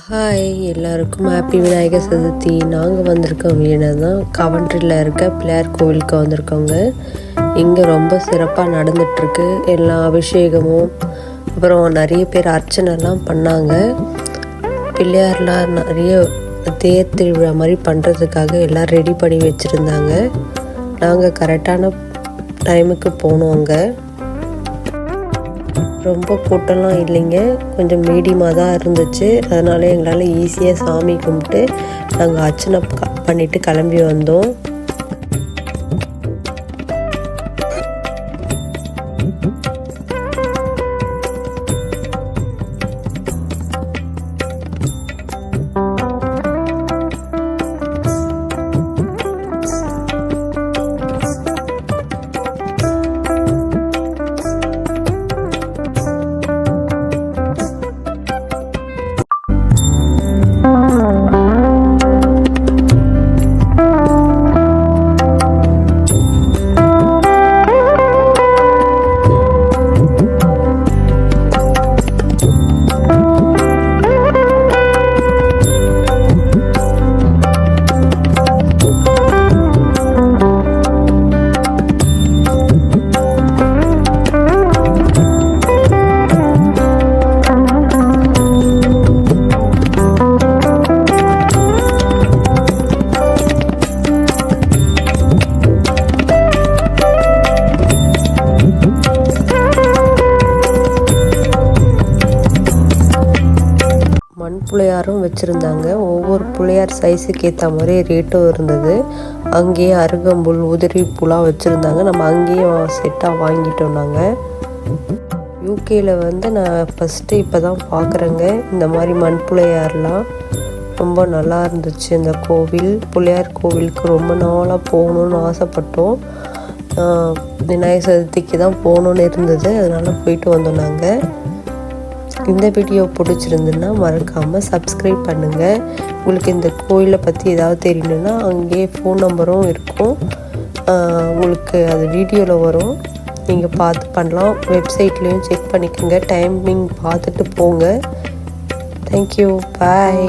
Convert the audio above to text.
Hi எல்லாருக்கும் happy Vinayagar Chaturthi. நாங்கள் வந்திருக்கோம் தான் கவன்ட்ரியில் இருக்க பிள்ளையார் கோவிலுக்கு வந்திருக்கோங்க. இங்கே ரொம்ப சிறப்பாக நடந்துகிட்ருக்கு. எல்லா அபிஷேகமும் அப்புறம் நிறைய பேர் அர்ச்சனைலாம் பண்ணாங்க. பிள்ளையார்லாம் நிறைய தேர் திருவிழா மாதிரி பண்ணுறதுக்காக எல்லாம் ரெடி பண்ணி வச்சுருந்தாங்க. நாங்கள் கரெக்டான டைமுக்கு போனோம். அங்கே ரொம்ப கூட்டம்லாம் இல்லைங்க, கொஞ்சம் மீடியமாக தான் இருந்துச்சு. அதனால எங்களால் ஈஸியாக சாமி கும்பிட்டு நாங்கள் அர்ச்சனை பண்ணிவிட்டு கிளம்பி வந்தோம். மண் பிள்ளையாரும் வச்சுருந்தாங்க. ஒவ்வொரு பிள்ளையார் சைஸுக்கு ஏற்ற மாதிரி ரேட்டும் இருந்தது. அங்கேயே அருகம்புல் உதிரி பூலாம் வச்சுருந்தாங்க. நம்ம அங்கேயே செட்டாக வாங்கிட்டோம். நாங்கள் யூகேயில் நான் ஃபஸ்ட்டு இப்போ தான் பார்க்குறேங்க இந்த மாதிரி மண் பிள்ளையார்லாம். ரொம்ப நல்லா இருந்துச்சு. இந்த கோவில் பிள்ளையார் கோவிலுக்கு ரொம்ப நாளாக போகணுன்னு ஆசைப்பட்டோம். விநாயகர் சதுர்த்திக்கு தான் போகணுன்னு இருந்தது, அதனால் போயிட்டு வந்தோம். நாங்கள் இந்த வீடியோ பிடிச்சிருந்துன்னா மறக்காமல் சப்ஸ்கிரைப் பண்ணுங்கள். உங்களுக்கு இந்த கோயிலை பற்றி ஏதாவது தெரியணுன்னா அங்கேயே ஃபோன் நம்பரும் இருக்கும், உங்களுக்கு அது வீடியோவில் வரும், நீங்கள் பார்த்து பண்ணலாம். வெப்சைட்லேயும் செக் பண்ணிக்கோங்க, டைமிங் பார்த்துட்டு போங்க. தேங்க்யூ, பாய்.